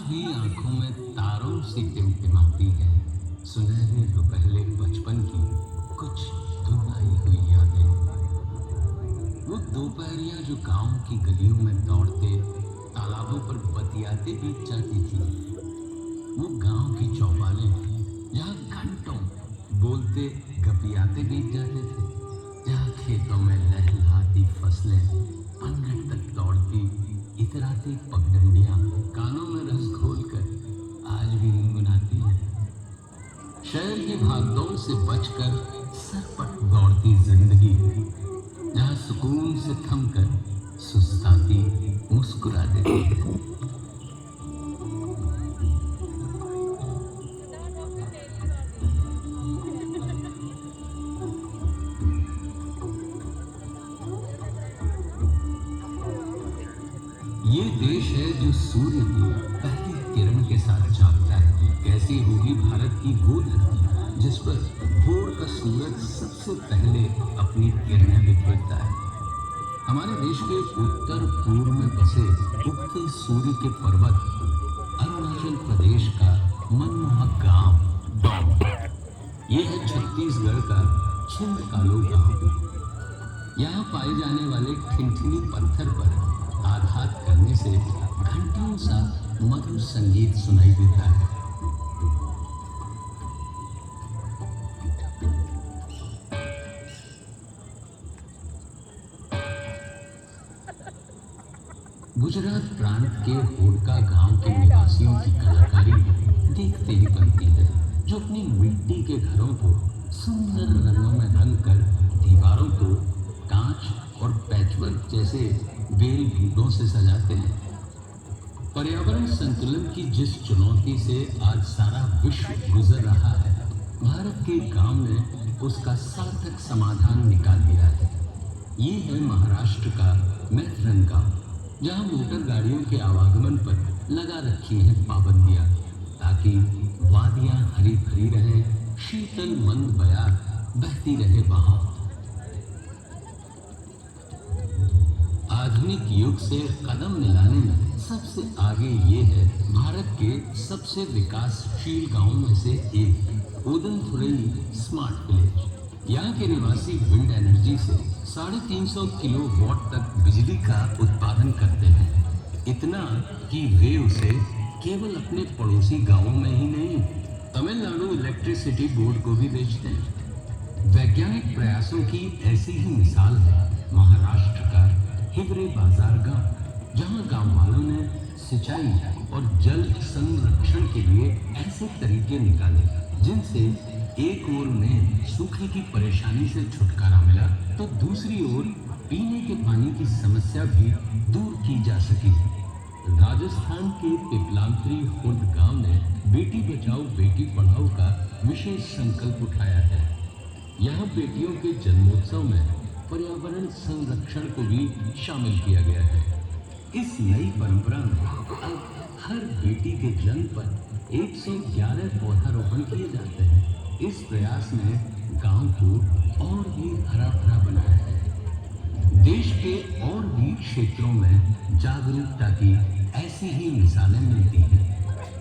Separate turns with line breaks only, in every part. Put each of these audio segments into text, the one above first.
भी आंखों में तारों सी टिमटिमाती है। सुनहरे दोपहले बचपन की कुछ धुलाई हुई यादें। वो दोपहरियां जो गांव की गलियों में दौड़ते, तालाबों पर बतियाते बीत जाती थी। वो गांव की चौपालें जहाँ घंटों बोलते गपियाते बीत जाते थे। जहाँ खेतों में लहलहाती फसलें पनघट तक दौड़ती, इतराती पगडंडियां कानों में रस घोलकर आज भी गुनगुनाती है। शहर की भागदौड़ से बचकर सरपट दौड़ती जिंदगी, जहाँ सुकून से थमकर सुस्ताती मुस्कुरा देती है। ये देश है जो सूर्य की पहली किरण के साथ जागता है। कैसी होगी भारत की वो धरती जिस पर भोर का सूरज सबसे पहले अपनी किरणें बिखेरता है। हमारे देश के उत्तर पूर्व में बसे उगते सूर्य के पर्वत अरुणाचल प्रदेश का मनमोहक गांव डोंग। ये है छत्तीसगढ़ का छिंदकालो गांव। यहाँ पाए जाने वाले ठिनठिनी पत्थर पर आघात करने से घंटियों सा मधुर संगीत सुनाई देता है। गुजरात प्रांत के होडका गांव के निवासियों की कलाकारी देखते ही बनती है, जो अपनी मिट्टी के घरों को सुंदर रंगों में रंग कर दीवारों को कांच और पैचवर्क जैसे बेल बूटों से सजाते हैं। पर्यावरण संतुलन की जिस चुनौती से आज सारा विश्व गुजर रहा है, भारत के गांव ने उसका सार्थक समाधान निकाल दिया है। ये है महाराष्ट्र का मैथरन गांव, जहां मोटर गाड़ियों के आवागमन पर लगा रखी हैं पाबंदियां, ताकि वादियां हरी भरी रहें, शीतल मंद बयार बहती रहे वहां। आधुनिक युग से कदम मिलाने में सबसे आगे ये है भारत के सबसे विकासशील गांवों में से एक ओदनथुरई स्मार्ट विलेज। यहाँ के निवासी विंड एनर्जी से 350 किलोवाट तक बिजली का उत्पादन करते हैं। इतना कि वे उसे केवल अपने पड़ोसी गांवों में ही नहीं, तमिलनाडु इलेक्ट्रिसिटी बोर्ड को भी बेचते हैं। वैज्ञानिक प्रयासों की ऐसी ही मिसाल है महाराष्ट्र का हिवरे बाजार गांव, जहां गांव वालों ने सिंचाई और जल संरक्षण के लिए ऐसे तरीके निकाले जिनसे एक ओर उन्हें सूखे की परेशानी से छुटकारा मिला, तो दूसरी ओर पीने के पानी की समस्या भी दूर की जा सकी। राजस्थान के पिपलांतरी खुर्द गांव ने बेटी बचाओ बेटी पढ़ाओ का विशेष संकल्प उठाया है। यहाँ बेटियों के जन्मोत्सव में पर्यावरण संरक्षण को भी शामिल किया गया है। इस नई परंपरा में अब हर बेटी के जन्म पर 111 पौधारोपण किए जाते हैं। इस प्रयास ने गांव को और भी हरा भरा बनाया है। देश के और भी क्षेत्रों में जागरूकता की ऐसी ही मिसालें मिलती हैं।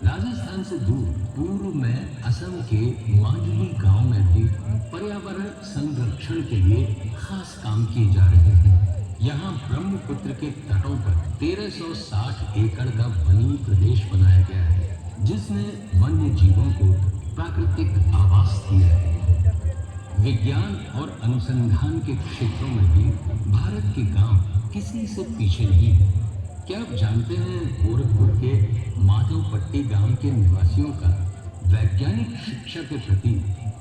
राजस्थान से दूर पूर्व में असम के माजुली गांव में भी पर्यावरण संरक्षण के लिए खास काम किए जा रहे हैं। यहाँ ब्रह्मपुत्र के तटों पर 1360 एकड़ का वनी प्रदेश बनाया गया है, जिसने वन्य जीवों को प्राकृतिक आवास दिया है। विज्ञान और अनुसंधान के क्षेत्रों में भी भारत के गांव किसी से पीछे नहीं है। क्या आप जानते हैं गोरखपुर के माधवपट्टी गांव के निवासियों का वैज्ञानिक शिक्षा के प्रति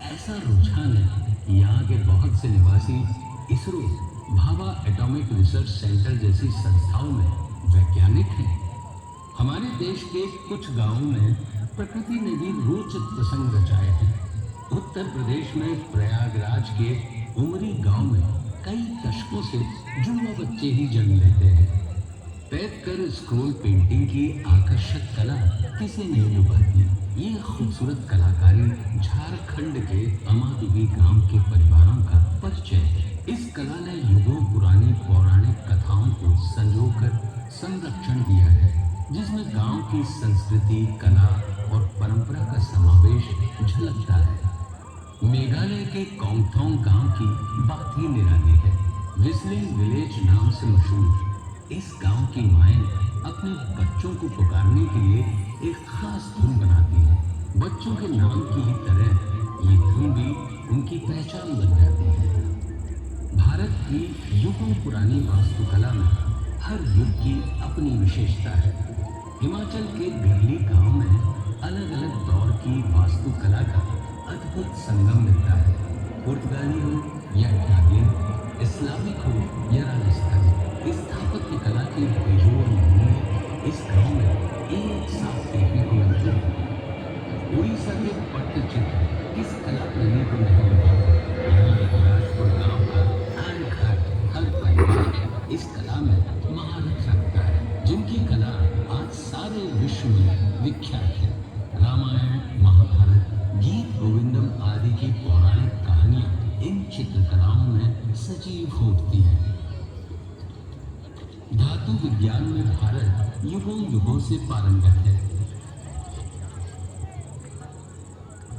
ऐसा रुझान है कि यहाँ के बहुत से निवासी ISRO, Bhabha atomic research centre जैसी संस्थाओं में वैज्ञानिक हैं। हमारे देश के कुछ गांवों में प्रकृति ने भी रोचक प्रसंग रचाए हैं। उत्तर प्रदेश में प्रयागराज के उमरी गांव में कई दशकों से जुड़वा बच्चे ही जन्म लेते हैं। पैक कर स्क्रोल पेंटिंग की आकर्षक कला किसे नहीं लुभाती। ये खूबसूरत कलाकारी झारखंड के अमादुबी गांव के परिवारों का परिचय है। इस कला ने युगों पुरानी पौराणिक कथाओं को संजोकर संरक्षण दिया है। जिसमें गांव की संस्कृति, कला और परंपरा का समावेश झलकता है। मेघालय के कोंगथोंग गांव की बात ही निराली है। विस्लिंग विलेज नाम से मशहूर इस गांव की माएं अपने बच्चों को पुकारने के लिए एक खास धुन बनाती हैं। बच्चों के नाम की ही तरह ये धुन भी उनकी पहचान बन जाती है। भारत की युगों पुरानी वास्तुकला में हर युग की अपनी विशेषता है। हिमाचल के बिरली गांव में अलग अलग दौर की वास्तुकला का अद्भुत संगम मिलता है। पुर्तगाली हो या इटालियन, इस्लामिक हो या राजस्थानी, स्थापत्य कला के बेजोड़ नमूने इस गांव में एक साथ देखने को मिलते हैं। उड़ीसा के पट्टचित्र किस कला प्रेमी को नहीं लगा। यहाँ राजपुर गांव का हर घर, हर परिवार इस कला में महारत रखता है, जिनकी कला आज सारे विश्व में विख्यात है। रामायण, महाभारत, गीत गोविंदम आदि की पौराणिक कहानियां इन चित्रकलाओं में सजीव हो उठती हैं। धातु विज्ञान में भारत युगों युगों से पारंगत है।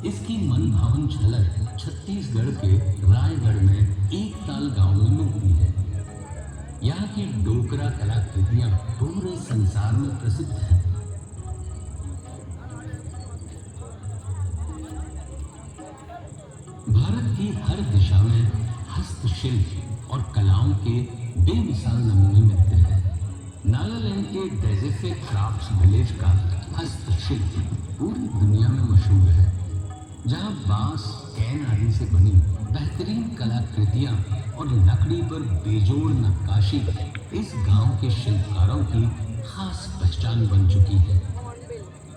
इसकी मनभावन झलक छत्तीसगढ़ के रायगढ़ में एकताल गांव में मिलती है। यहाँ की डोकरा कलाकृतियां पूरे संसार में प्रसिद्ध हैं। भारत की हर दिशा में हस्तशिल्प और कलाओं के बेमिसाल नमूने मिलते हैं। नागालैंड के डेजेफे क्राफ्ट्स विलेज का हस्तशिल्प पूरी दुनिया में मशहूर है, जहाँ बांस, कैन आदि से बनी बेहतरीन कलाकृतियाँ और लकड़ी पर बेजोड़ नक्काशी इस गांव के शिल्पकारों की खास पहचान बन चुकी है।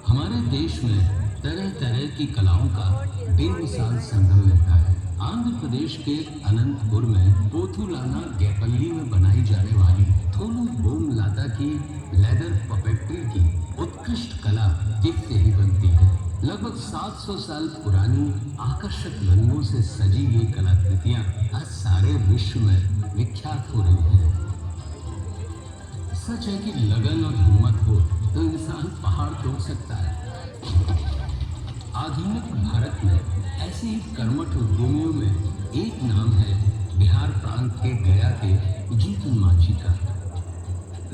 हमारे देश में तरह तरह की कलाओं का बेमिसाल संगम मिलता है। आंध्र प्रदेश के अनंतपुर में पोथुलाना गैपल्ली में बनाई जाने वाली थोलू बोम लाता की लेदर पपेट्री की उत्कृष्ट कला देखते ही बनती है। लगभग 700 साल पुरानी आकर्षक रंगों से सजी ये कलाकृतियां आज सारे विश्व में विख्यात हो रही हैं। सच है कि लगन और हिम्मत हो तो इंसान पहाड़ तोड़ सकता है। आधुनिक भारत में ऐसे ही कर्मठ उद्यमियों में एक नाम है बिहार प्रांत के गया के जीतन मांझी का।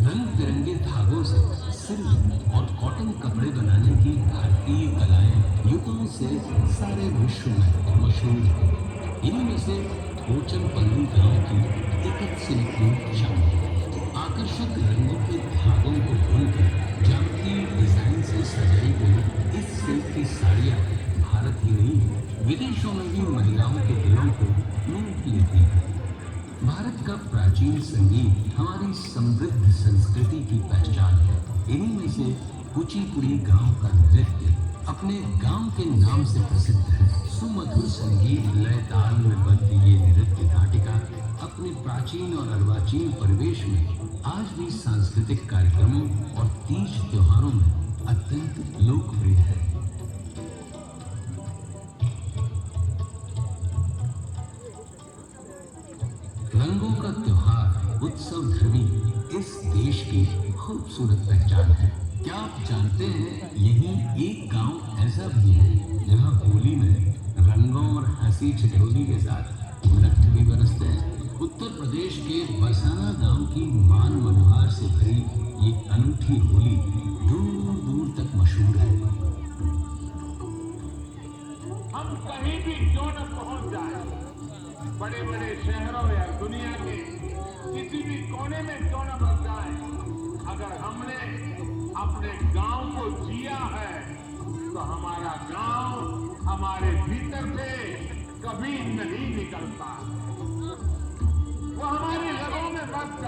रंग बिरंगे धागों से सिल्क और कॉटन कपड़े बनाने की भारतीय कलाएं युगों से सारे विश्व में मशहूर है। इन्हीं में से ओचनपल्ली गांव की टिकट सिल्क में शामिल है। आकर्षक रंगों के धागों को बुनकर ज्यामितीय डिजाइन से सजाई गई इस सिल्क की साड़ियाँ भारत ही नहीं विदेशों में भी महिलाओं के दिलों को मोह लेती है। भारत का प्राचीन संगीत हमारी समृद्ध संस्कृति की पहचान है। इन्हीं में से कुचिपुड़ी गांव का नृत्य अपने गांव के नाम से प्रसिद्ध है। सुमधुर संगीत लय ताल में बद्ध ये नृत्य नाटिका अपने प्राचीन और अर्वाचीन परिवेश में आज भी सांस्कृतिक कार्यक्रमों और तीज त्योहारों में अत्यंत लोकप्रिय है। रंगों का त्योहार उत्सव धर्मी इस देश की खूबसूरत पहचान है। क्या आप जानते हैं यही एक गांव ऐसा भी है जहां होली में रंगों और हंसी ठिठोली के साथ नृत्य भी बरसते हैं। उत्तर प्रदेश के बरसाना गांव की मान मनोहार से भरी ये अनूठी होली दूर दूर तक मशहूर है।
हम कहीं भी क्यों न पहुंच जाए, बड़े बड़े शहरों या दुनिया के किसी भी कोने में क्यों न बस जाए, अगर हमने अपने गांव को जिया है तो हमारा गांव हमारे भीतर से कभी नहीं निकलता। वो हमारी रगों में बस